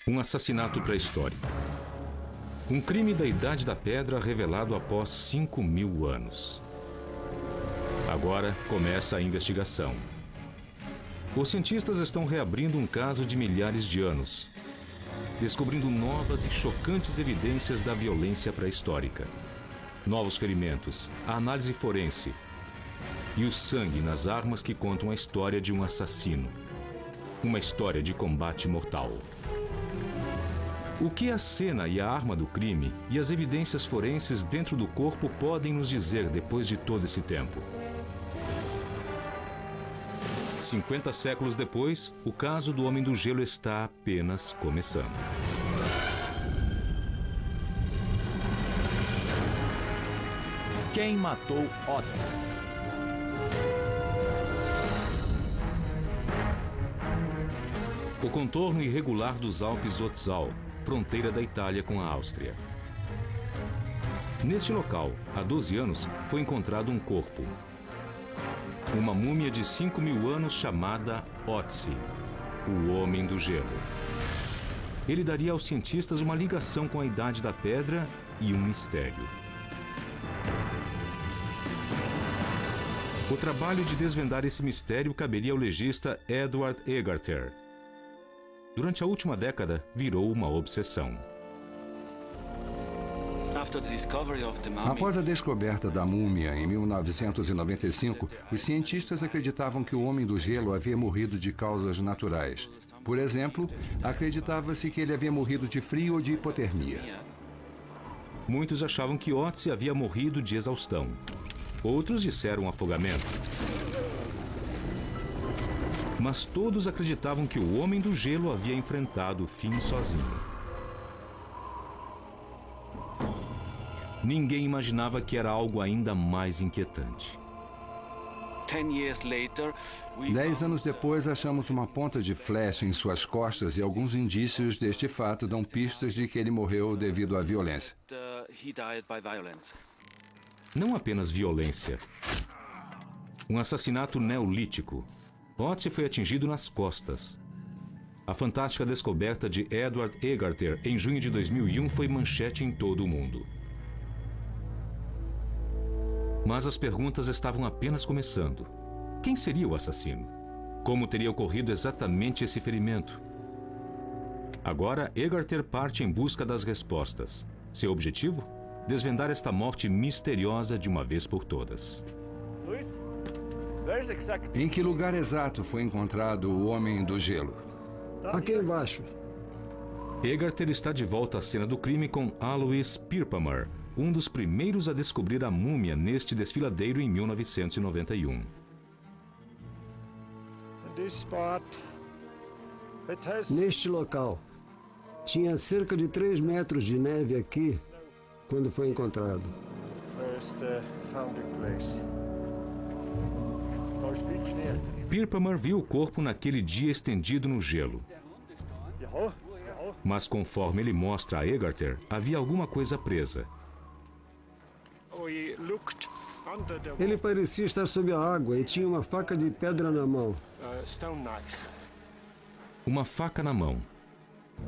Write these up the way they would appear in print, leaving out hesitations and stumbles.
Um assassinato pré-histórico. Um crime da Idade da Pedra revelado após 5.000 anos. Agora começa a investigação. Os cientistas estão reabrindo um caso de milhares de anos, descobrindo novas e chocantes evidências da violência pré-histórica. Novos ferimentos, a análise forense e o sangue nas armas que contam a história de um assassino. Uma história de combate mortal. O que a cena e a arma do crime e as evidências forenses dentro do corpo podem nos dizer depois de todo esse tempo? 50 séculos depois, o caso do Homem do Gelo está apenas começando. Quem matou Ötzi? O contorno irregular dos Alpes Ötztal, fronteira da Itália com a Áustria. Neste local, há 12 anos, foi encontrado um corpo. Uma múmia de 5.000 anos chamada Ötzi, o Homem do Gelo. Ele daria aos cientistas uma ligação com a Idade da Pedra e um mistério. O trabalho de desvendar esse mistério caberia ao legista Edward Egarter. Durante a última década, virou uma obsessão. Após a descoberta da múmia em 1995, os cientistas acreditavam que o Homem do Gelo havia morrido de causas naturais. Por exemplo, acreditava-se que ele havia morrido de frio ou de hipotermia. Muitos achavam que Ötzi havia morrido de exaustão. Outros disseram afogamento. Mas todos acreditavam que o Homem do Gelo havia enfrentado o fim sozinho. Ninguém imaginava que era algo ainda mais inquietante. 10 anos depois, achamos uma ponta de flecha em suas costas e alguns indícios deste fato dão pistas de que ele morreu devido à violência. Não apenas violência. Um assassinato neolítico. Ötzi foi atingido nas costas. A fantástica descoberta de Edward Egarter em junho de 2001 foi manchete em todo o mundo. Mas as perguntas estavam apenas começando. Quem seria o assassino? Como teria ocorrido exatamente esse ferimento? Agora, Egarter parte em busca das respostas. Seu objetivo? Desvendar esta morte misteriosa de uma vez por todas. Em que lugar exato foi encontrado o Homem do Gelo? Aqui embaixo. Egarter está de volta à cena do crime com Alois Pirpamer, um dos primeiros a descobrir a múmia neste desfiladeiro em 1991. Neste local, tinha cerca de 3 metros de neve aqui quando foi encontrado. Pirpamer viu o corpo naquele dia estendido no gelo. Mas conforme ele mostra a Egarter, havia alguma coisa presa. Ele parecia estar sob a água e tinha uma faca de pedra na mão. Uma faca na mão.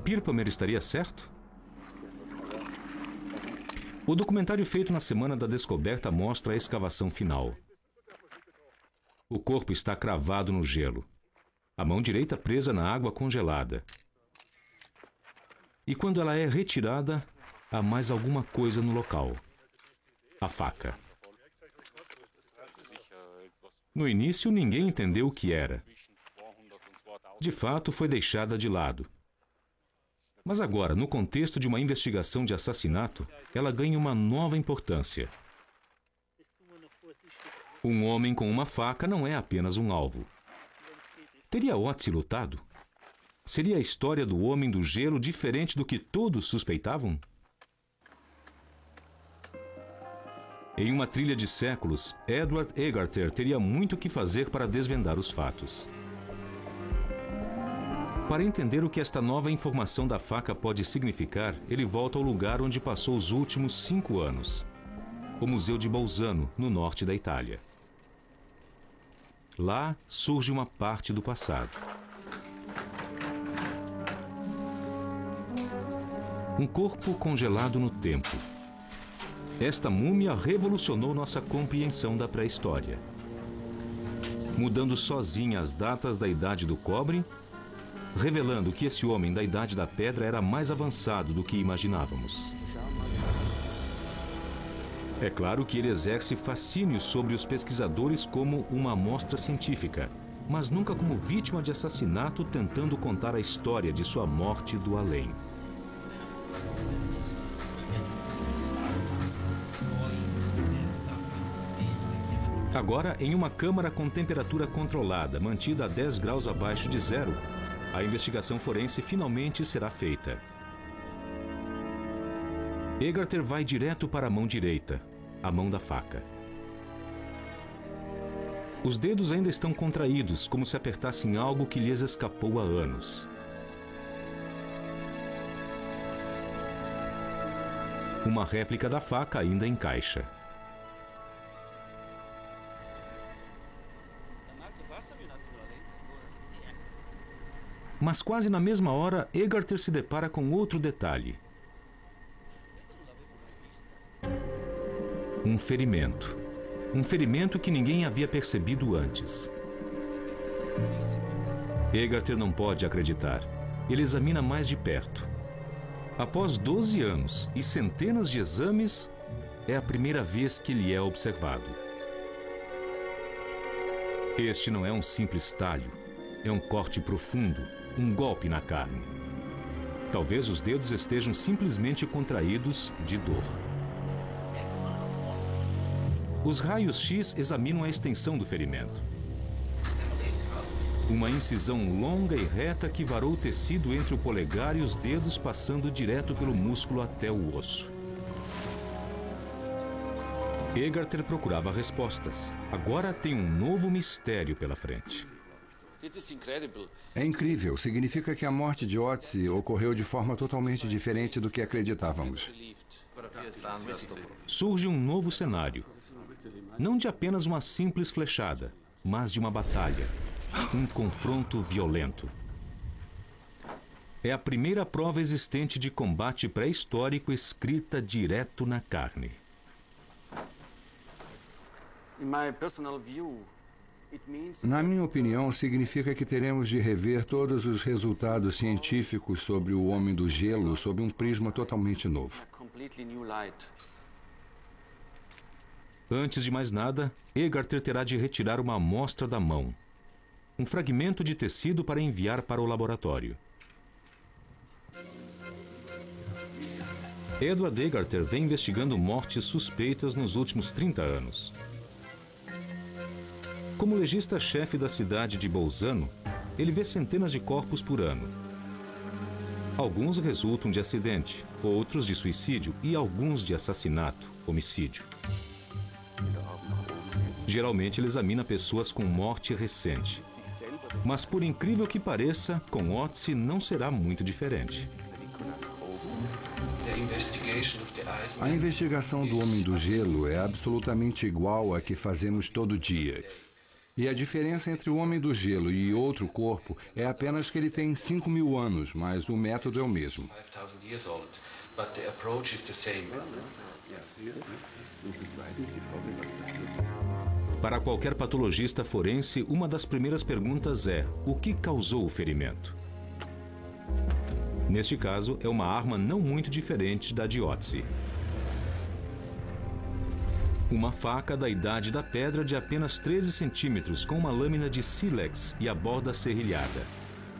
Pirpamer estaria certo? O documentário feito na semana da descoberta mostra a escavação final. O corpo está cravado no gelo. A mão direita presa na água congelada. E quando ela é retirada, há mais alguma coisa no local. A faca. No início, ninguém entendeu o que era. De fato, foi deixada de lado. Mas agora, no contexto de uma investigação de assassinato, ela ganha uma nova importância. Um homem com uma faca não é apenas um alvo. Teria Ötzi lutado? Seria a história do Homem do Gelo diferente do que todos suspeitavam? Em uma trilha de séculos, Edward Egarter teria muito o que fazer para desvendar os fatos. Para entender o que esta nova informação da faca pode significar, ele volta ao lugar onde passou os últimos 5 anos. O Museu de Bolzano, no norte da Itália. Lá surge uma parte do passado. Um corpo congelado no tempo. Esta múmia revolucionou nossa compreensão da pré-história, mudando sozinha as datas da Idade do Cobre, revelando que esse homem da Idade da Pedra era mais avançado do que imaginávamos. É claro que ele exerce fascínio sobre os pesquisadores como uma amostra científica, mas nunca como vítima de assassinato tentando contar a história de sua morte do além. Agora, em uma câmara com temperatura controlada, mantida a 10 graus abaixo de zero, a investigação forense finalmente será feita. Egarter vai direto para a mão direita, a mão da faca. Os dedos ainda estão contraídos, como se apertassem algo que lhes escapou há anos. Uma réplica da faca ainda encaixa. Mas quase na mesma hora, Egarter se depara com outro detalhe. Um ferimento. Um ferimento que ninguém havia percebido antes. Egarter não pode acreditar. Ele examina mais de perto. Após 12 anos e centenas de exames, é a primeira vez que ele é observado. Este não é um simples talho. É um corte profundo, um golpe na carne. Talvez os dedos estejam simplesmente contraídos de dor. Os raios-x examinam a extensão do ferimento. Uma incisão longa e reta que varou o tecido entre o polegar e os dedos, passando direto pelo músculo até o osso. Egarter procurava respostas. Agora tem um novo mistério pela frente. É incrível. Significa que a morte de Otzi ocorreu de forma totalmente diferente do que acreditávamos. Surge um novo cenário. Não de apenas uma simples flechada, mas de uma batalha. Um confronto violento. É a primeira prova existente de combate pré-histórico escrita direto na carne. Na minha opinião, significa que teremos de rever todos os resultados científicos sobre o Homem do Gelo sob um prisma totalmente novo. Antes de mais nada, Egarter terá de retirar uma amostra da mão. Um fragmento de tecido para enviar para o laboratório. Edward Egarter vem investigando mortes suspeitas nos últimos 30 anos. Como legista-chefe da cidade de Bolzano, ele vê centenas de corpos por ano. Alguns resultam de acidente, outros de suicídio e alguns de assassinato, homicídio. Geralmente ele examina pessoas com morte recente. Mas por incrível que pareça, com Otzi não será muito diferente. A investigação do Homem do Gelo é absolutamente igual à que fazemos todo dia. E a diferença entre o Homem do Gelo e outro corpo é apenas que ele tem 5.000 anos, mas o método é o mesmo. Para qualquer patologista forense, uma das primeiras perguntas é: o que causou o ferimento? Neste caso, é uma arma não muito diferente da de Otzi. Uma faca da Idade da Pedra de apenas 13 centímetros com uma lâmina de sílex e a borda serrilhada.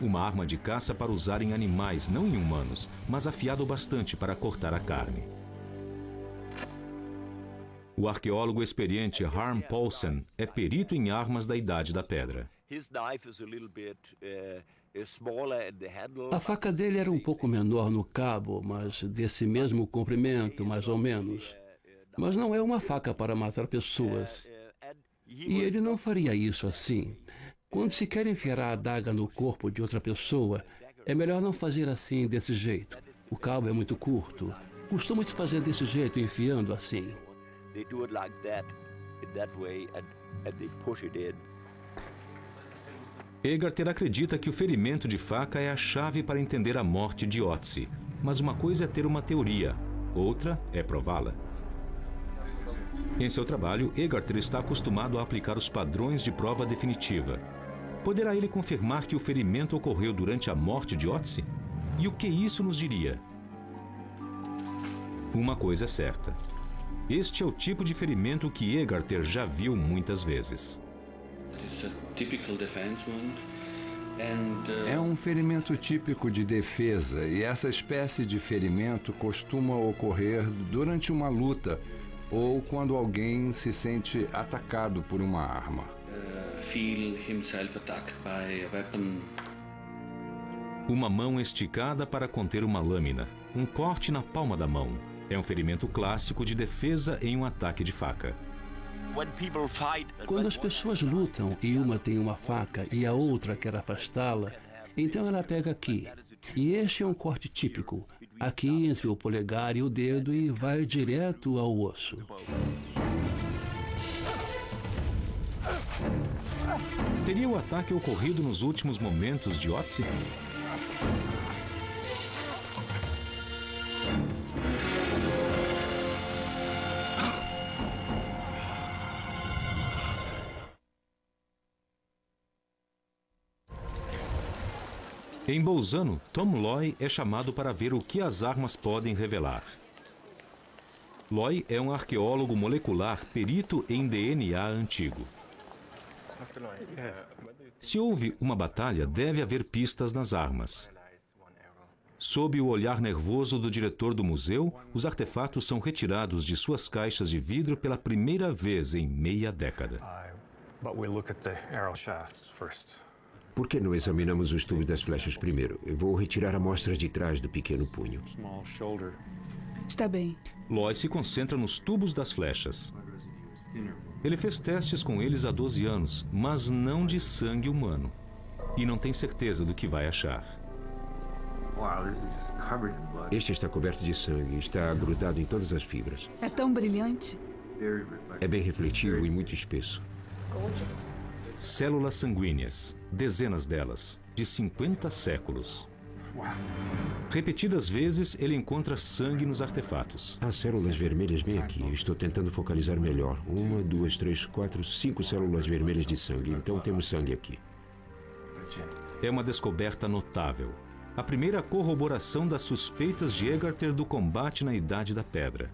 Uma arma de caça para usar em animais, não em humanos, mas afiada o bastante para cortar a carne. O arqueólogo experiente Harm Paulsen é perito em armas da Idade da Pedra. A faca dele era um pouco menor no cabo, mas desse mesmo comprimento, mais ou menos. Mas não é uma faca para matar pessoas. E ele não faria isso assim. Quando se quer enfiar a adaga no corpo de outra pessoa, é melhor não fazer assim, desse jeito. O cabo é muito curto. Costuma-se fazer desse jeito, enfiando assim. Egarter acredita que o ferimento de faca é a chave para entender a morte de Otzi. Mas uma coisa é ter uma teoria, outra é prová-la. Em seu trabalho, Egarter está acostumado a aplicar os padrões de prova definitiva. Poderá ele confirmar que o ferimento ocorreu durante a morte de Otzi? E o que isso nos diria? Uma coisa é certa. Este é o tipo de ferimento que Egarter já viu muitas vezes. É um ferimento típico de defesa, e essa espécie de ferimento costuma ocorrer durante uma luta ou quando alguém se sente atacado por uma arma. Uma mão esticada para conter uma lâmina, um corte na palma da mão. É um ferimento clássico de defesa em um ataque de faca. Quando as pessoas lutam e uma tem uma faca e a outra quer afastá-la, então ela pega aqui. E este é um corte típico, aqui entre o polegar e o dedo, e vai direto ao osso. Teria o ataque ocorrido nos últimos momentos de Otzi? Em Bolzano, Tom Loy é chamado para ver o que as armas podem revelar. Loy é um arqueólogo molecular perito em DNA antigo. Se houve uma batalha, deve haver pistas nas armas. Sob o olhar nervoso do diretor do museu, os artefatos são retirados de suas caixas de vidro pela primeira vez em meia década. Por que não examinamos os tubos das flechas primeiro? Eu vou retirar amostras de trás do pequeno punho. Está bem. Loy se concentra nos tubos das flechas. Ele fez testes com eles há 12 anos, mas não de sangue humano. E não tem certeza do que vai achar. Este está coberto de sangue, está grudado em todas as fibras. É tão brilhante. É bem refletivo e muito espesso. Células sanguíneas, dezenas delas, de 50 séculos. Repetidas vezes, ele encontra sangue nos artefatos. Há células vermelhas bem aqui. Estou tentando focalizar melhor. 1, 2, 3, 4, 5 células vermelhas de sangue. Então temos sangue aqui. É uma descoberta notável. A primeira corroboração das suspeitas de Egarter do combate na Idade da Pedra.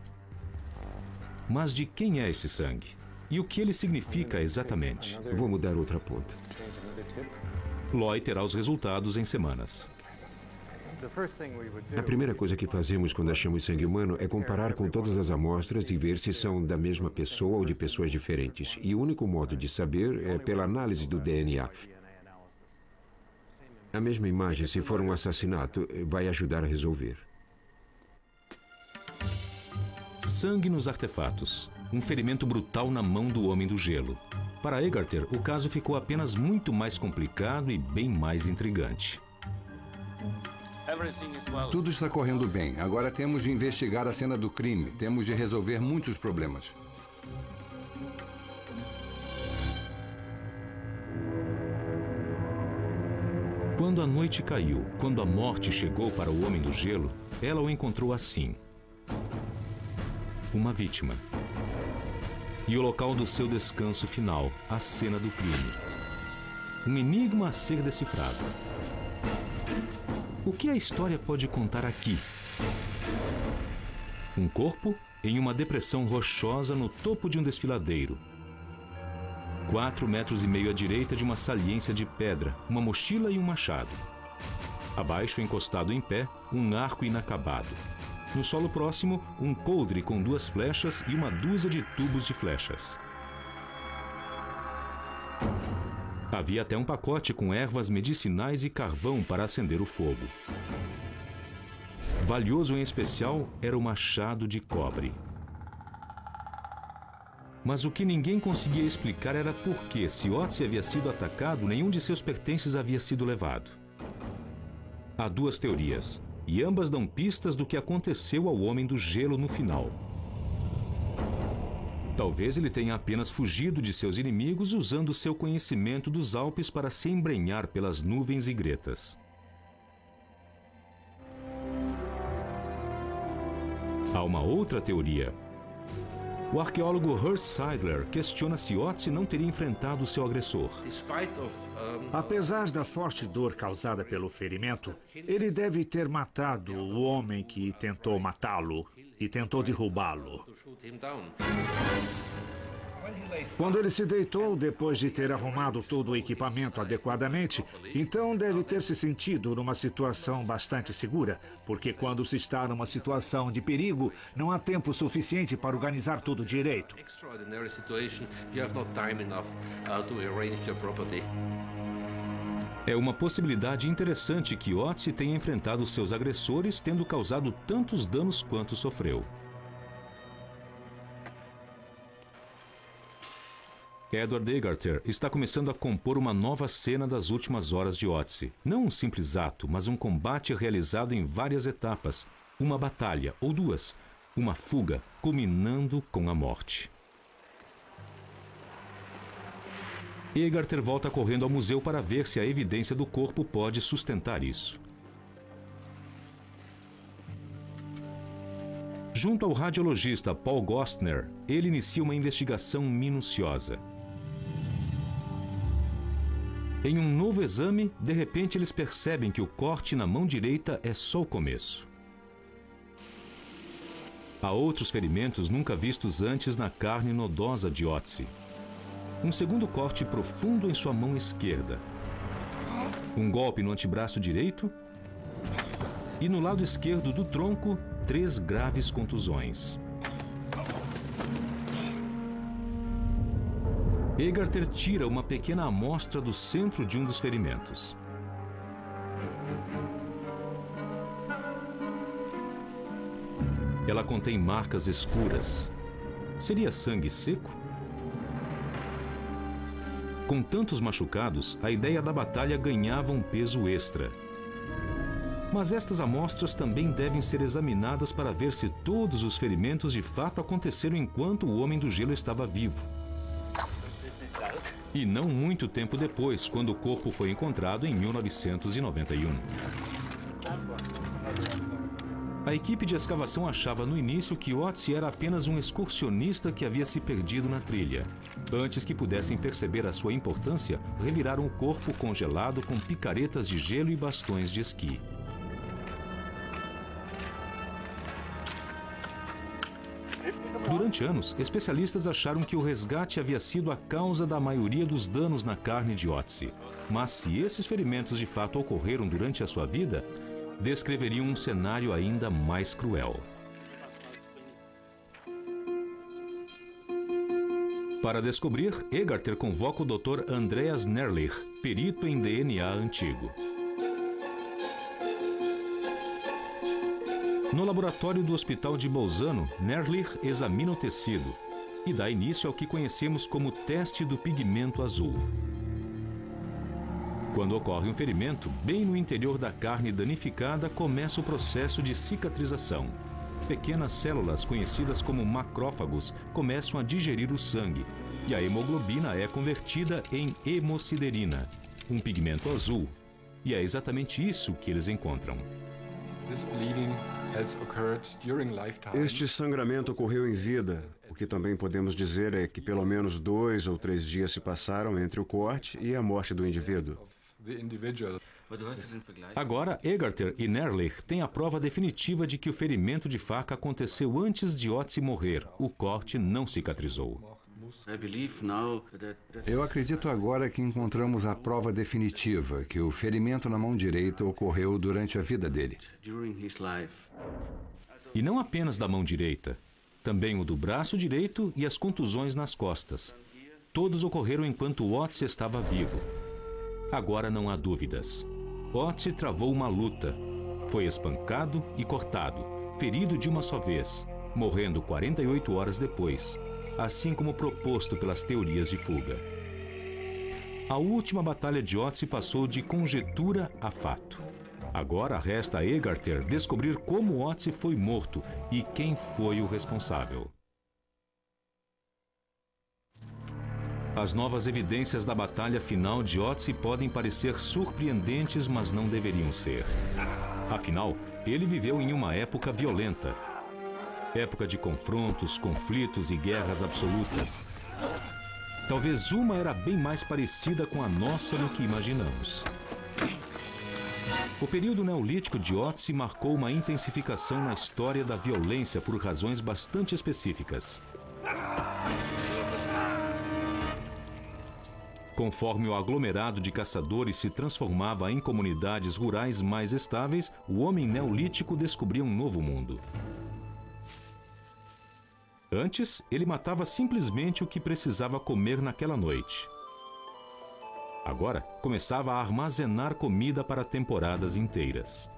Mas de quem é esse sangue? E o que ele significa exatamente? Vou mudar outra ponta. Loy terá os resultados em semanas. A primeira coisa que fazemos quando achamos sangue humano é comparar com todas as amostras e ver se são da mesma pessoa ou de pessoas diferentes. E o único modo de saber é pela análise do DNA. A mesma imagem, se for um assassinato, vai ajudar a resolver. Sangue nos artefatos. Um ferimento brutal na mão do Homem do Gelo. Para Egarter, o caso ficou apenas muito mais complicado e bem mais intrigante. Tudo está correndo bem. Agora temos de investigar a cena do crime. Temos de resolver muitos problemas. Quando a noite caiu, quando a morte chegou para o Homem do Gelo, ela o encontrou assim. Uma vítima. E o local do seu descanso final, a cena do crime. Um enigma a ser decifrado. O que a história pode contar aqui? Um corpo em uma depressão rochosa no topo de um desfiladeiro. 4,5 metros à direita de uma saliência de pedra, uma mochila e um machado. Abaixo, encostado em pé, um arco inacabado. No solo próximo, um coldre com 2 flechas e uma dúzia de tubos de flechas. Havia até um pacote com ervas medicinais e carvão para acender o fogo. Valioso em especial era o machado de cobre. Mas o que ninguém conseguia explicar era por que, se Otzi havia sido atacado, nenhum de seus pertences havia sido levado. Há 2 teorias. E ambas dão pistas do que aconteceu ao Homem do Gelo no final. Talvez ele tenha apenas fugido de seus inimigos usando seu conhecimento dos Alpes para se embrenhar pelas nuvens e gretas. Há uma outra teoria. O arqueólogo Horst Seidler questiona se Otzi não teria enfrentado seu agressor. Apesar da forte dor causada pelo ferimento, ele deve ter matado o homem que tentou matá-lo e tentou derrubá-lo. Quando ele se deitou, depois de ter arrumado todo o equipamento adequadamente, então deve ter se sentido numa situação bastante segura, porque quando se está numa situação de perigo, não há tempo suficiente para organizar tudo direito. É uma possibilidade interessante que Otzi tenha enfrentado seus agressores, tendo causado tantos danos quanto sofreu. Edward Egarter está começando a compor uma nova cena das últimas horas de Otzi. Não um simples ato, mas um combate realizado em várias etapas. Uma batalha, ou duas. Uma fuga, culminando com a morte. Egarter volta correndo ao museu para ver se a evidência do corpo pode sustentar isso. Junto ao radiologista Paul Gostner, ele inicia uma investigação minuciosa. Em um novo exame, de repente eles percebem que o corte na mão direita é só o começo. Há outros ferimentos nunca vistos antes na carne nodosa de Otzi. Um segundo corte profundo em sua mão esquerda. Um golpe no antebraço direito. E no lado esquerdo do tronco, 3 graves contusões. Egarter tira uma pequena amostra do centro de um dos ferimentos. Ela contém marcas escuras. Seria sangue seco? Com tantos machucados, a ideia da batalha ganhava um peso extra. Mas estas amostras também devem ser examinadas para ver se todos os ferimentos de fato aconteceram enquanto o Homem do Gelo estava vivo. E não muito tempo depois, quando o corpo foi encontrado em 1991. A equipe de escavação achava no início que Otzi era apenas um excursionista que havia se perdido na trilha. Antes que pudessem perceber a sua importância, reviraram o corpo congelado com picaretas de gelo e bastões de esqui. Durante anos, especialistas acharam que o resgate havia sido a causa da maioria dos danos na carne de Otzi. Mas se esses ferimentos de fato ocorreram durante a sua vida, descreveriam um cenário ainda mais cruel. Para descobrir, Egarter convoca o Dr. Andreas Nerlich, perito em DNA antigo. No laboratório do Hospital de Bolzano, Nerlich examina o tecido e dá início ao que conhecemos como teste do pigmento azul. Quando ocorre um ferimento, bem no interior da carne danificada, começa o processo de cicatrização. Pequenas células conhecidas como macrófagos começam a digerir o sangue e a hemoglobina é convertida em hemosiderina, um pigmento azul. E é exatamente isso que eles encontram. Este sangramento ocorreu em vida. O que também podemos dizer é que pelo menos 2 ou 3 dias se passaram entre o corte e a morte do indivíduo. Agora, Egarter e Nerlich têm a prova definitiva de que o ferimento de faca aconteceu antes de Otzi morrer. O corte não cicatrizou. Eu acredito agora que encontramos a prova definitiva que o ferimento na mão direita ocorreu durante a vida dele. E não apenas da mão direita, também o do braço direito e as contusões nas costas. Todos ocorreram enquanto Otzi estava vivo. Agora não há dúvidas. Otzi travou uma luta. Foi espancado e cortado, ferido de uma só vez, morrendo 48 horas depois, assim como proposto pelas teorias de fuga. A última batalha de Otzi passou de conjetura a fato. Agora resta a Egarter descobrir como Otzi foi morto e quem foi o responsável. As novas evidências da batalha final de Otzi podem parecer surpreendentes, mas não deveriam ser. Afinal, ele viveu em uma época violenta. Época de confrontos, conflitos e guerras absolutas. Talvez uma era bem mais parecida com a nossa do que imaginamos. O período neolítico de Otzi marcou uma intensificação na história da violência por razões bastante específicas. Conforme o aglomerado de caçadores se transformava em comunidades rurais mais estáveis, o homem neolítico descobria um novo mundo. Antes, ele matava simplesmente o que precisava comer naquela noite. Agora, começava a armazenar comida para temporadas inteiras.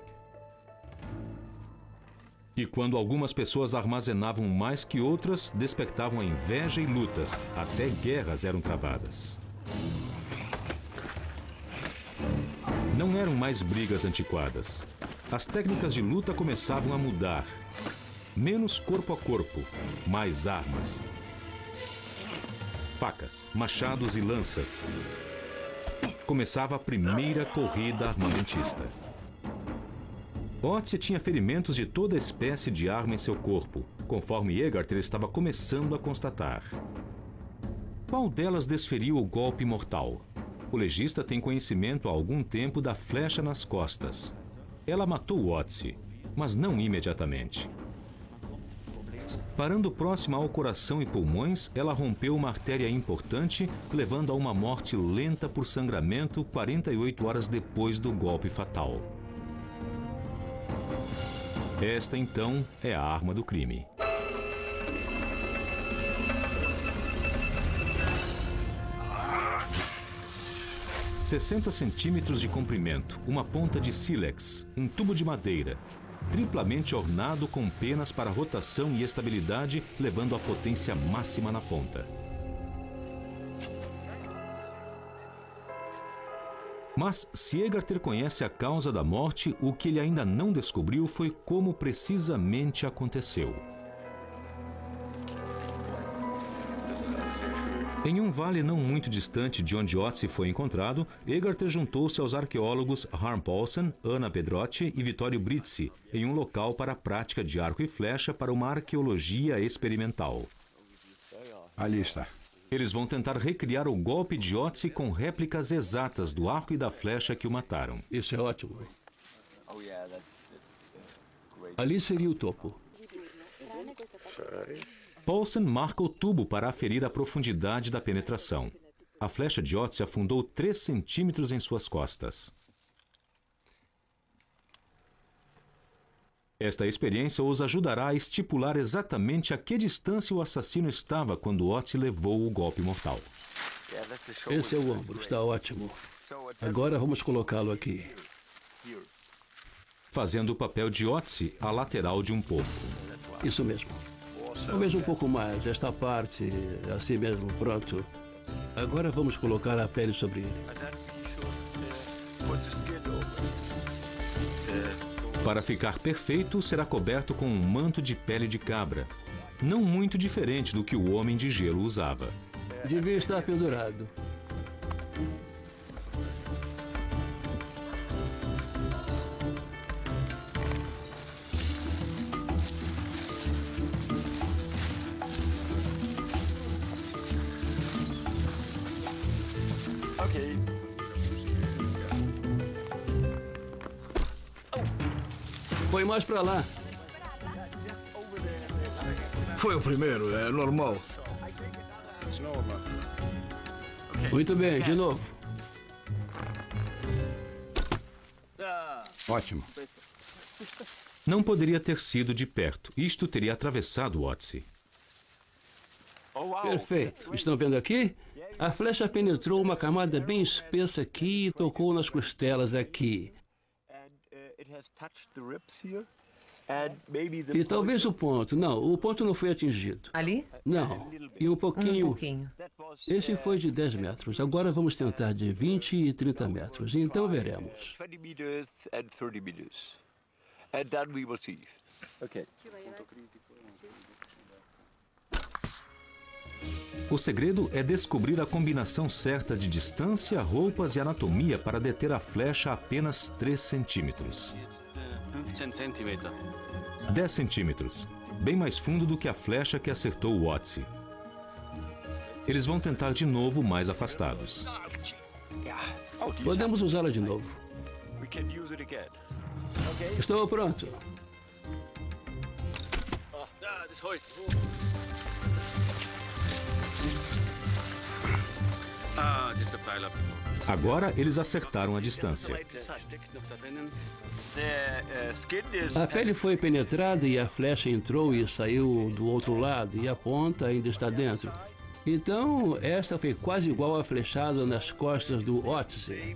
E quando algumas pessoas armazenavam mais que outras, despertavam a inveja e lutas, até guerras eram travadas. Não eram mais brigas antiquadas. As técnicas de luta começavam a mudar. Menos corpo a corpo, mais armas. Facas, machados e lanças. Começava a primeira corrida armamentista. Otzi tinha ferimentos de toda espécie de arma em seu corpo, conforme Egarter estava começando a constatar. Qual delas desferiu o golpe mortal? O legista tem conhecimento há algum tempo da flecha nas costas. Ela matou Otzi, mas não imediatamente. Parando próxima ao coração e pulmões, ela rompeu uma artéria importante, levando a uma morte lenta por sangramento 48 horas depois do golpe fatal. Esta, então, é a arma do crime. – 60 centímetros de comprimento, uma ponta de sílex, um tubo de madeira, triplamente ornado com penas para rotação e estabilidade, levando a potência máxima na ponta. Mas, se Egarter conhece a causa da morte, o que ele ainda não descobriu foi como precisamente aconteceu. Em um vale não muito distante de onde Otzi foi encontrado, Egarter juntou-se aos arqueólogos Harm Paulsen, Anna Pedrotti e Vittorio Brizzi em um local para a prática de arco e flecha para uma arqueologia experimental. Ali está. Eles vão tentar recriar o golpe de Otzi com réplicas exatas do arco e da flecha que o mataram. Isso é ótimo. Ali seria o topo. Paulsen marca o tubo para aferir a profundidade da penetração. A flecha de Otzi afundou 3 centímetros em suas costas. Esta experiência os ajudará a estipular exatamente a que distância o assassino estava quando Otzi levou o golpe mortal. Esse é o ombro, está ótimo. Agora vamos colocá-lo aqui. Fazendo o papel de Otzi à lateral de um porco. Isso mesmo. Talvez um pouco mais, esta parte, assim mesmo, pronto. Agora vamos colocar a pele sobre ele. Para ficar perfeito, será coberto com um manto de pele de cabra, não muito diferente do que o homem de gelo usava. Devia estar pendurado. Foi mais pra lá. Foi o primeiro, é normal. Muito bem, de novo. Ótimo. Não poderia ter sido de perto. Isto teria atravessado Otzi. Perfeito. Estão vendo aqui? A flecha penetrou uma camada bem espessa aqui e tocou nas costelas aqui. E talvez o ponto. Não, o ponto não foi atingido. Ali? Não. E um pouquinho. Um pouquinho. Esse foi de 10 metros. Agora vamos tentar de 20 e 30 metros. Então veremos. O segredo é descobrir a combinação certa de distância, roupas e anatomia para deter a flecha a apenas 3 centímetros. 10 centímetros. bem mais fundo do que a flecha que acertou o Otzi. Eles vão tentar de novo mais afastados. Podemos usá-la de novo. Estou pronto. Agora eles acertaram a distância. A pele foi penetrada e a flecha entrou e saiu do outro lado e a ponta ainda está dentro. Então, esta foi quase igual à flechada nas costas do Otzi.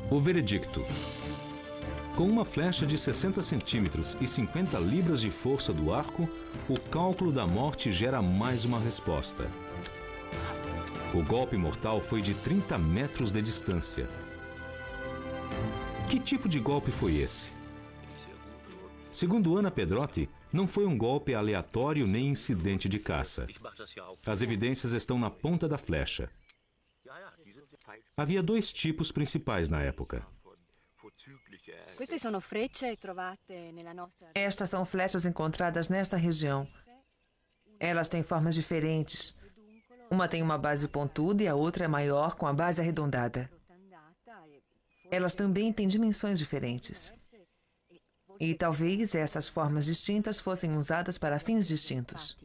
O veredicto. Com uma flecha de 60 centímetros e 50 libras de força do arco, o cálculo da morte gera mais uma resposta. O golpe mortal foi de 30 metros de distância. Que tipo de golpe foi esse? Segundo Anna Pedrotti, não foi um golpe aleatório nem incidente de caça. As evidências estão na ponta da flecha. Havia dois tipos principais na época. Estas são flechas encontradas nesta região. Elas têm formas diferentes. Uma tem uma base pontuda e a outra é maior, com a base arredondada. Elas também têm dimensões diferentes. E talvez essas formas distintas fossem usadas para fins distintos.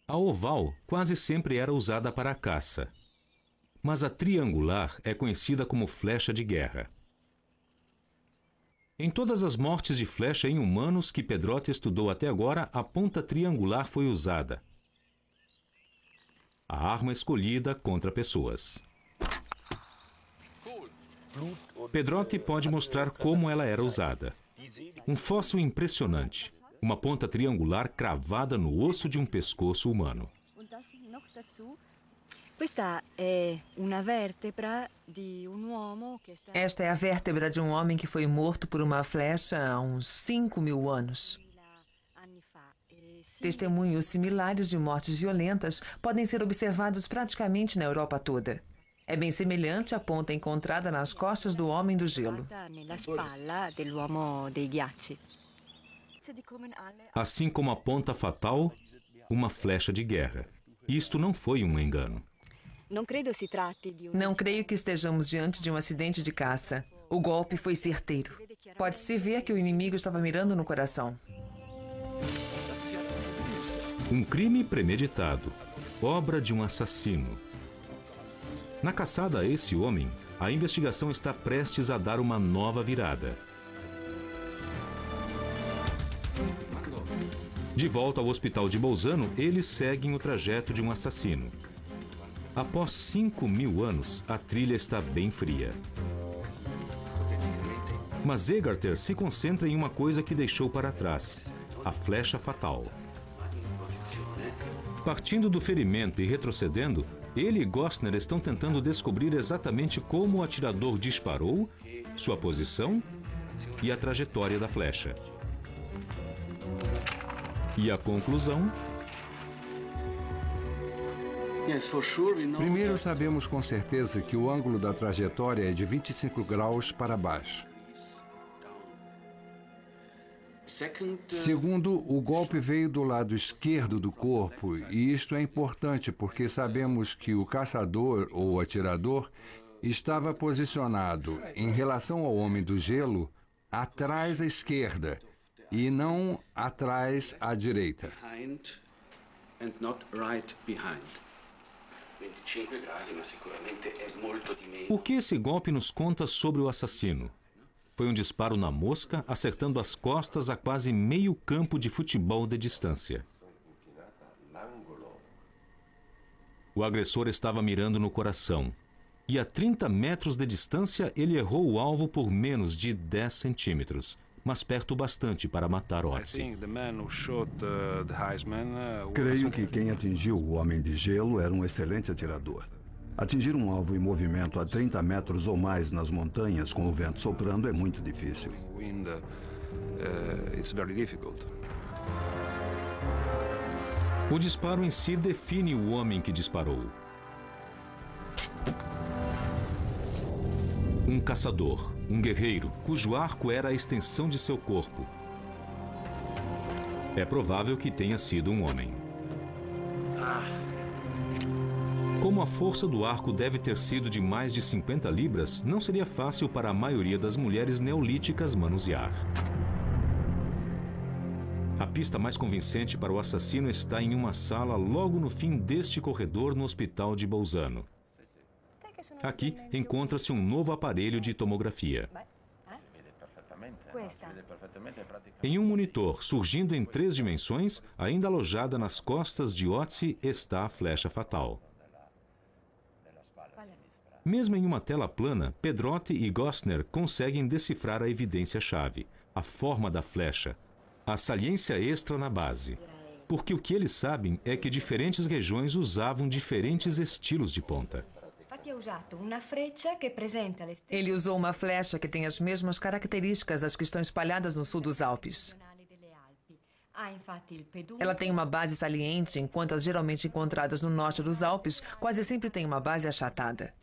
A oval quase sempre era usada para a caça, mas a triangular é conhecida como flecha de guerra. Em todas as mortes de flecha em humanos que Pedrotti estudou até agora, a ponta triangular foi usada. A arma escolhida contra pessoas. Pedrotti pode mostrar como ela era usada. Um fóssil impressionante. Uma ponta triangular cravada no osso de um pescoço humano. Esta é a vértebra de um homem que foi morto por uma flecha há uns 5.000 anos. Testemunhos similares de mortes violentas podem ser observados praticamente na Europa toda. É bem semelhante à ponta encontrada nas costas do Homem do Gelo. Assim como a ponta fatal, uma flecha de guerra. Isto não foi um engano. Não creio que estejamos diante de um acidente de caça. O golpe foi certeiro. Pode-se ver que o inimigo estava mirando no coração. Um crime premeditado, obra de um assassino. Na caçada a esse homem, a investigação está prestes a dar uma nova virada. De volta ao hospital de Bolzano, eles seguem o trajeto de um assassino. Após 5.000 anos, a trilha está bem fria. Mas Egarter se concentra em uma coisa que deixou para trás: a flecha fatal. Partindo do ferimento e retrocedendo, ele e Gostner estão tentando descobrir exatamente como o atirador disparou, sua posição e a trajetória da flecha. E a conclusão? Primeiro, sabemos com certeza que o ângulo da trajetória é de 25 graus para baixo. Segundo, o golpe veio do lado esquerdo do corpo, e isto é importante porque sabemos que o caçador ou atirador estava posicionado em relação ao Homem do Gelo atrás à esquerda e não atrás à direita. O que esse golpe nos conta sobre o assassino? Foi um disparo na mosca, acertando as costas a quase meio campo de futebol de distância. O agressor estava mirando no coração. E a 30 metros de distância, ele errou o alvo por menos de 10 centímetros, mas perto bastante para matar Otzi. Creio que quem atingiu o Homem de Gelo era um excelente atirador. Atingir um alvo em movimento a 30 metros ou mais nas montanhas com o vento soprando é muito difícil. O disparo em si define o homem que disparou. Um caçador, um guerreiro, cujo arco era a extensão de seu corpo. É provável que tenha sido um homem. Como a força do arco deve ter sido de mais de 50 libras, não seria fácil para a maioria das mulheres neolíticas manusear. A pista mais convincente para o assassino está em uma sala logo no fim deste corredor no hospital de Bolzano. Aqui encontra-se um novo aparelho de tomografia. Em um monitor, surgindo em 3 dimensões, ainda alojada nas costas de Ötzi, está a flecha fatal. Mesmo em uma tela plana, Pedrotti e Gostner conseguem decifrar a evidência-chave, a forma da flecha, a saliência extra na base. Porque o que eles sabem é que diferentes regiões usavam diferentes estilos de ponta. Ele usou uma flecha que tem as mesmas características das que estão espalhadas no sul dos Alpes. Ela tem uma base saliente, enquanto as geralmente encontradas no norte dos Alpes quase sempre têm uma base achatada.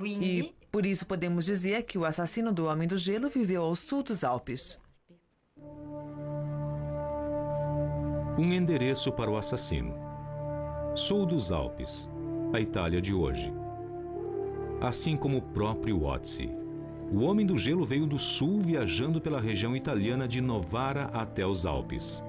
E, por isso, podemos dizer que o assassino do Homem do Gelo viveu ao sul dos Alpes. Um endereço para o assassino. Sul dos Alpes, a Itália de hoje. Assim como o próprio Ötzi. O Homem do Gelo veio do sul, viajando pela região italiana de Novara até os Alpes.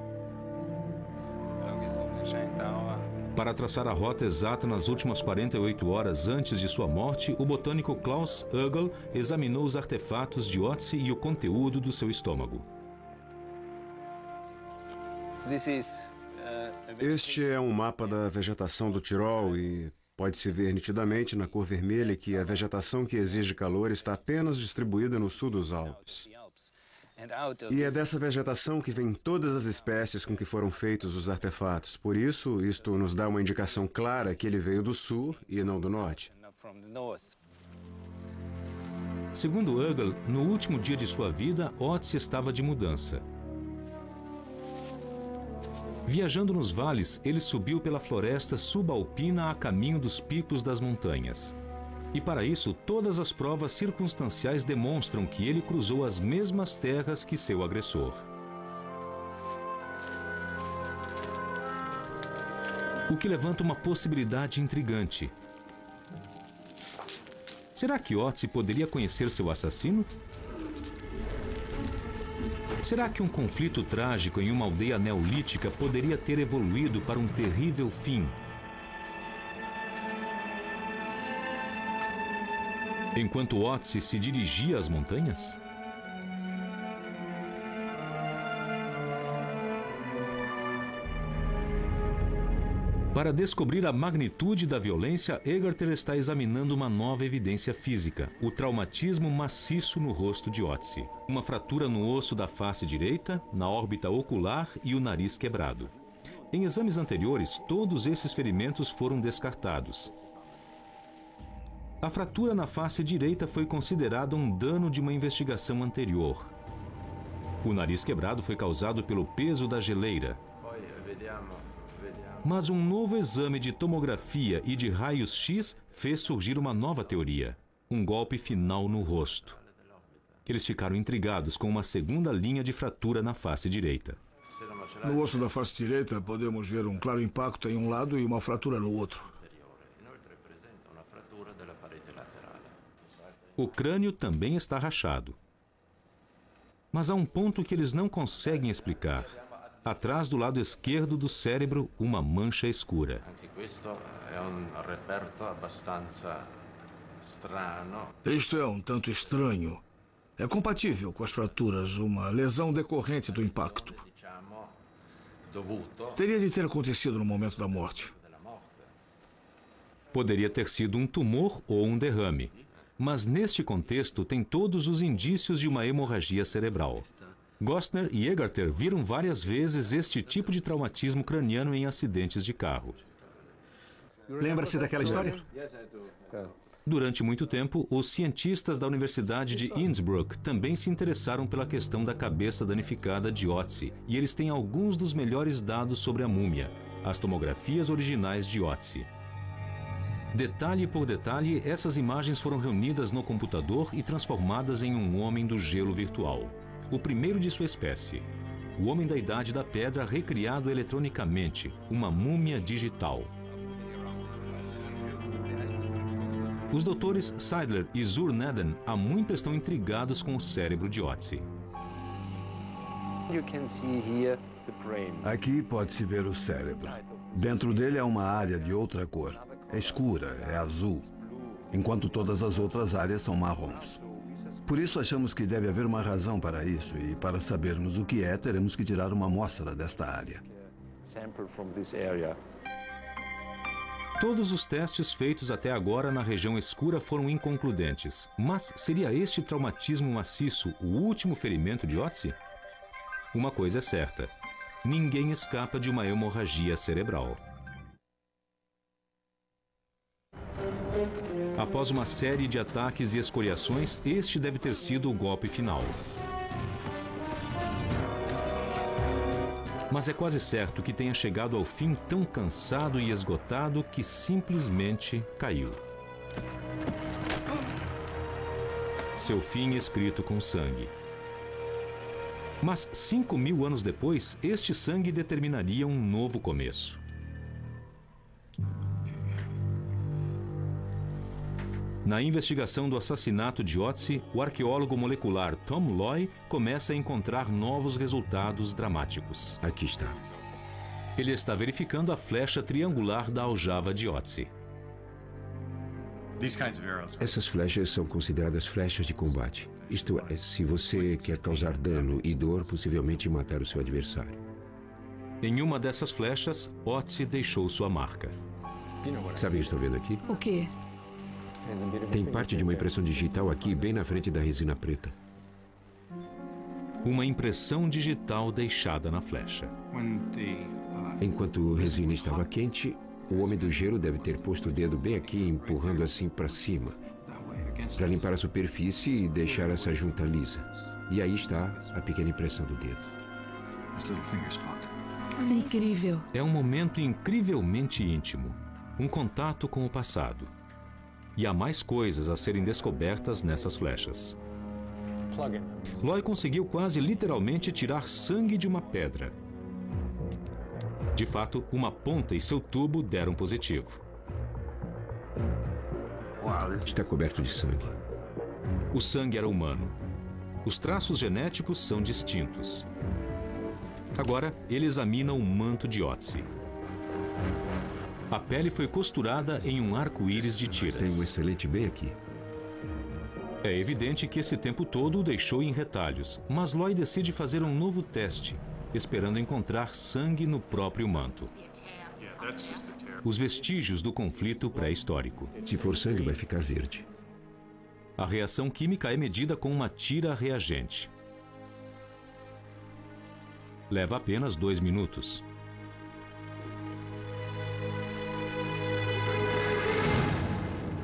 Para traçar a rota exata nas últimas 48 horas antes de sua morte, o botânico Klaus Oegel examinou os artefatos de Ötzi e o conteúdo do seu estômago. Este é um mapa da vegetação do Tirol e pode-se ver nitidamente na cor vermelha que a vegetação que exige calor está apenas distribuída no sul dos Alpes. E é dessa vegetação que vêm todas as espécies com que foram feitos os artefatos. Por isso, isto nos dá uma indicação clara que ele veio do sul e não do norte. Segundo Oegel, no último dia de sua vida, Ötzi estava de mudança. Viajando nos vales, ele subiu pela floresta subalpina a caminho dos picos das montanhas. E para isso, todas as provas circunstanciais demonstram que ele cruzou as mesmas terras que seu agressor. O que levanta uma possibilidade intrigante. Será que Ötzi poderia conhecer seu assassino? Será que um conflito trágico em uma aldeia neolítica poderia ter evoluído para um terrível fim? Enquanto Ötzi se dirigia às montanhas? Para descobrir a magnitude da violência, Egerter está examinando uma nova evidência física, o traumatismo maciço no rosto de Ötzi. Uma fratura no osso da face direita, na órbita ocular e o nariz quebrado. Em exames anteriores, todos esses ferimentos foram descartados. A fratura na face direita foi considerada um dano de uma investigação anterior. O nariz quebrado foi causado pelo peso da geleira. Mas um novo exame de tomografia e de raios-x fez surgir uma nova teoria, um golpe final no rosto. Eles ficaram intrigados com uma segunda linha de fratura na face direita. No osso da face direita, podemos ver um claro impacto em um lado e uma fratura no outro. O crânio também está rachado. Mas há um ponto que eles não conseguem explicar. Atrás do lado esquerdo do cérebro, uma mancha escura. Isto é um tanto estranho. É compatível com as fraturas, uma lesão decorrente do impacto. Teria de ter acontecido no momento da morte. Poderia ter sido um tumor ou um derrame. Mas neste contexto tem todos os indícios de uma hemorragia cerebral. Gostner e Egerter viram várias vezes este tipo de traumatismo craniano em acidentes de carro. Lembra-se daquela história? Durante muito tempo, os cientistas da Universidade de Innsbruck também se interessaram pela questão da cabeça danificada de Ötzi, e eles têm alguns dos melhores dados sobre a múmia, as tomografias originais de Ötzi. Detalhe por detalhe, essas imagens foram reunidas no computador e transformadas em um homem do gelo virtual. O primeiro de sua espécie. O homem da Idade da Pedra recriado eletronicamente, uma múmia digital. Os doutores Seidler e Zur-Neden há muito estão intrigados com o cérebro de Ötzi. Aqui pode-se ver o cérebro. Dentro dele há uma área de outra cor. É escura, é azul, enquanto todas as outras áreas são marrons. Por isso achamos que deve haver uma razão para isso, e para sabermos o que é, teremos que tirar uma amostra desta área. Todos os testes feitos até agora na região escura foram inconcludentes. Mas seria este traumatismo maciço o último ferimento de Ötzi? Uma coisa é certa: ninguém escapa de uma hemorragia cerebral. Após uma série de ataques e escoriações, este deve ter sido o golpe final. Mas é quase certo que tenha chegado ao fim tão cansado e esgotado que simplesmente caiu. Seu fim escrito com sangue. Mas 5.000 anos depois, este sangue determinaria um novo começo. Na investigação do assassinato de Ötzi, o arqueólogo molecular Tom Loy começa a encontrar novos resultados dramáticos. Aqui está. Ele está verificando a flecha triangular da aljava de Ötzi. Essas flechas são consideradas flechas de combate. Isto é, se você quer causar dano e dor, possivelmente matar o seu adversário. Em uma dessas flechas, Ötzi deixou sua marca. Sabe o que estou vendo aqui? O quê? Tem parte de uma impressão digital aqui, bem na frente da resina preta. Uma impressão digital deixada na flecha. Enquanto a resina estava quente, o homem do gelo deve ter posto o dedo bem aqui, empurrando assim para cima, para limpar a superfície e deixar essa junta lisa. E aí está a pequena impressão do dedo. Incrível. É um momento incrivelmente íntimo. Um contato com o passado. E há mais coisas a serem descobertas nessas flechas. Loy conseguiu quase literalmente tirar sangue de uma pedra. De fato, uma ponta e seu tubo deram positivo. Está coberto de sangue. O sangue era humano. Os traços genéticos são distintos. Agora, ele examina o manto de Ötzi. A pele foi costurada em um arco-íris de tiras. Tem um excelente bem aqui. É evidente que esse tempo todo o deixou em retalhos, mas Loy decide fazer um novo teste, esperando encontrar sangue no próprio manto. Os vestígios do conflito pré-histórico. Se for sangue, vai ficar verde. A reação química é medida com uma tira reagente. Leva apenas 2 minutos.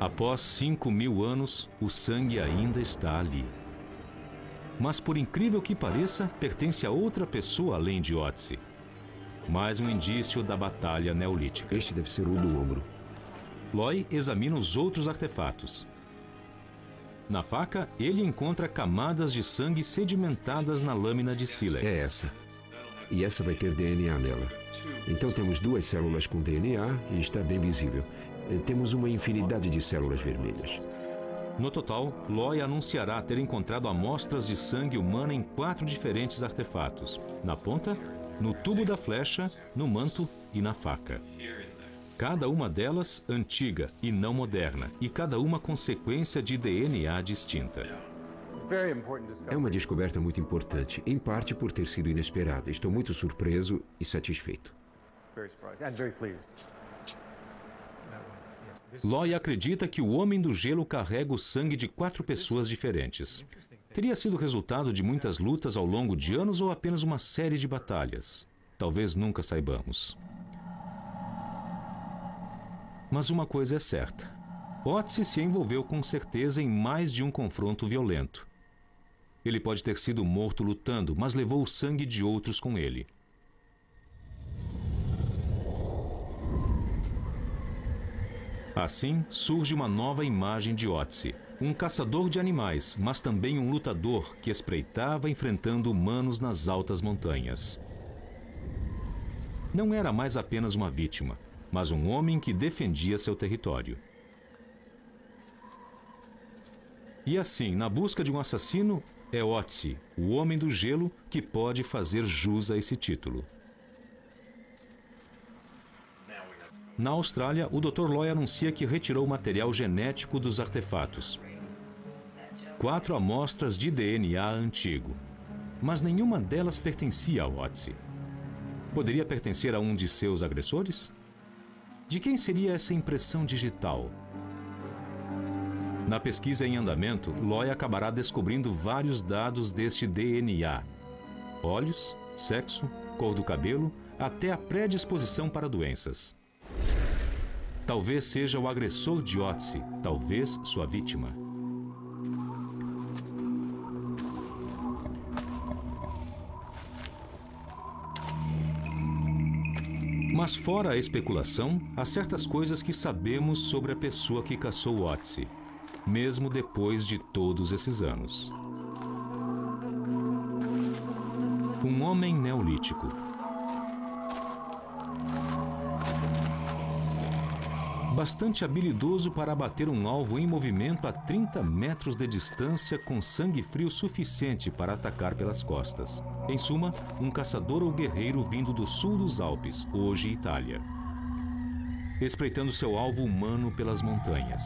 Após 5.000 anos, o sangue ainda está ali. Mas, por incrível que pareça, pertence a outra pessoa além de Ötzi. Mais um indício da batalha neolítica. Este deve ser o do ombro. Loy examina os outros artefatos. Na faca, ele encontra camadas de sangue sedimentadas na lâmina de sílex. É essa. E essa vai ter DNA nela. Então temos 2 células com DNA e está bem visível. Temos uma infinidade de células vermelhas. No total, Loy anunciará ter encontrado amostras de sangue humana em 4 diferentes artefatos. Na ponta, no tubo da flecha, no manto e na faca. Cada uma delas antiga e não moderna, e cada uma com sequência de DNA distinta. É uma descoberta muito importante, em parte por ter sido inesperada. Estou muito surpreso e satisfeito. Loy acredita que o Homem do Gelo carrega o sangue de 4 pessoas diferentes. Teria sido resultado de muitas lutas ao longo de anos ou apenas uma série de batalhas? Talvez nunca saibamos. Mas uma coisa é certa. Ötzi se envolveu com certeza em mais de um confronto violento. Ele pode ter sido morto lutando, mas levou o sangue de outros com ele. A Assim, surge uma nova imagem de Otzi. Um caçador de animais, mas também um lutador que espreitava enfrentando humanos nas altas montanhas. Não era mais apenas uma vítima, mas um homem que defendia seu território. E assim, na busca de um assassino, é Otzi, o Homem do Gelo, que pode fazer jus a esse título. Na Austrália, o Dr. Loy anuncia que retirou o material genético dos artefatos. 4 amostras de DNA antigo, mas nenhuma delas pertencia a Otzi. Poderia pertencer a um de seus agressores? De quem seria essa impressão digital? Na pesquisa em andamento, Loy acabará descobrindo vários dados deste DNA. Olhos, sexo, cor do cabelo, até a predisposição para doenças. Talvez seja o agressor de Otzi, talvez sua vítima. Mas fora a especulação, há certas coisas que sabemos sobre a pessoa que caçou Otzi, mesmo depois de todos esses anos. Um homem neolítico. Bastante habilidoso para abater um alvo em movimento a 30 metros de distância com sangue frio suficiente para atacar pelas costas. Em suma, um caçador ou guerreiro vindo do sul dos Alpes, hoje Itália. Espreitando seu alvo humano pelas montanhas.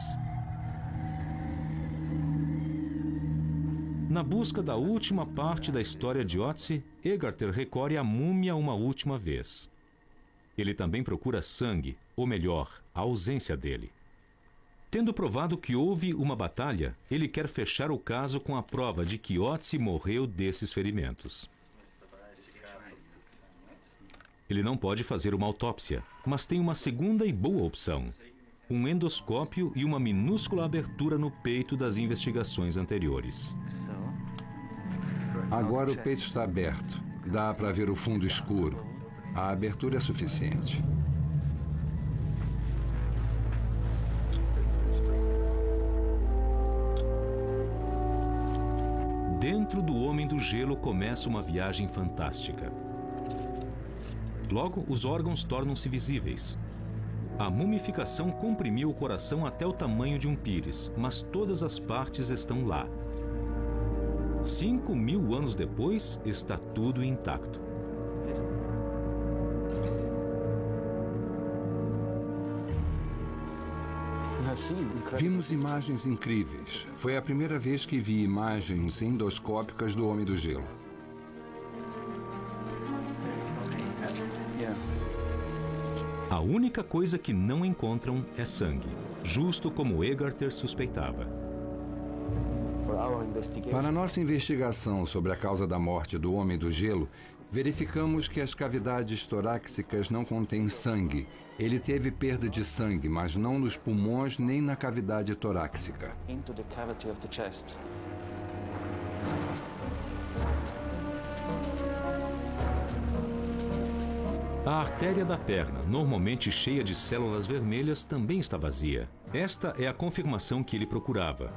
Na busca da última parte da história de Otzi, Egarter recorre à múmia uma última vez. Ele também procura sangue, ou melhor, a ausência dele. Tendo provado que houve uma batalha, ele quer fechar o caso com a prova de que Otzi morreu desses ferimentos. Ele não pode fazer uma autópsia, mas tem uma segunda e boa opção: um endoscópio e uma minúscula abertura no peito das investigações anteriores. Agora o peito está aberto. Dá para ver o fundo escuro. A abertura é suficiente. Dentro do Homem do Gelo começa uma viagem fantástica. Logo, os órgãos tornam-se visíveis. A mumificação comprimiu o coração até o tamanho de um pires, mas todas as partes estão lá. 5.000 anos depois, está tudo intacto. Vimos imagens incríveis. Foi a primeira vez que vi imagens endoscópicas do Homem do Gelo. A única coisa que não encontram é sangue, justo como Egarter suspeitava. Para nossa investigação sobre a causa da morte do Homem do Gelo, verificamos que as cavidades torácicas não contêm sangue. Ele teve perda de sangue, mas não nos pulmões nem na cavidade torácica. A artéria da perna, normalmente cheia de células vermelhas, também está vazia. Esta é a confirmação que ele procurava.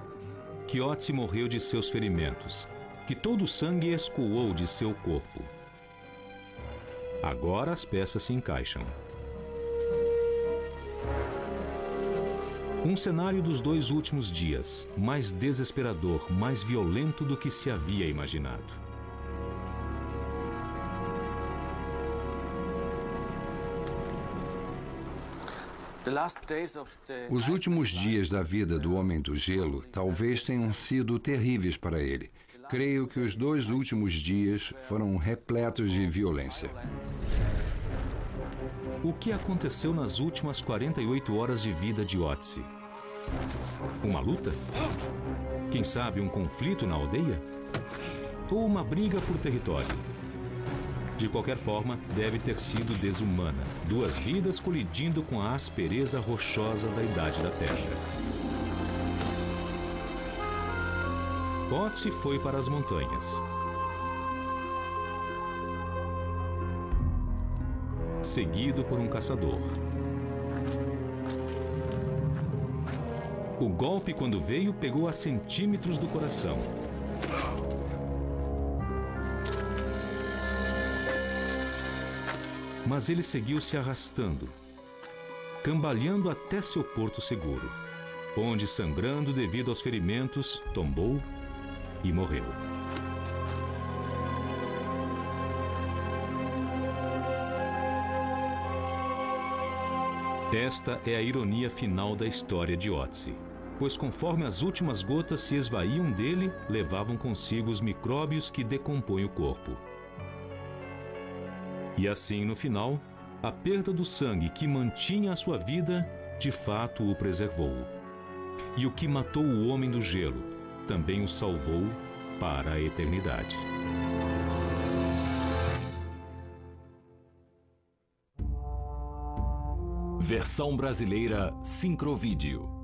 Que Otzi morreu de seus ferimentos, que todo o sangue escoou de seu corpo. Agora as peças se encaixam. Um cenário dos 2 últimos dias, mais desesperador, mais violento do que se havia imaginado. Os últimos dias da vida do Homem do Gelo talvez tenham sido terríveis para ele. Creio que os 2 últimos dias foram repletos de violência. O que aconteceu nas últimas 48 horas de vida de Otzi? Uma luta? Quem sabe um conflito na aldeia? Ou uma briga por território? De qualquer forma, deve ter sido desumana. 2 vidas colidindo com a aspereza rochosa da Idade da Pedra. Otzi foi para as montanhas. Seguido por um caçador. O golpe, quando veio, pegou a centímetros do coração. Mas ele seguiu se arrastando, cambaleando até seu porto seguro, onde, sangrando devido aos ferimentos, tombou e morreu. Esta é a ironia final da história de Otzi, pois conforme as últimas gotas se esvaíam dele, levavam consigo os micróbios que decompõem o corpo. E assim, no final, a perda do sangue que mantinha a sua vida, de fato o preservou. E o que matou o homem do gelo, também o salvou para a eternidade. Versão brasileira Sincrovídeo.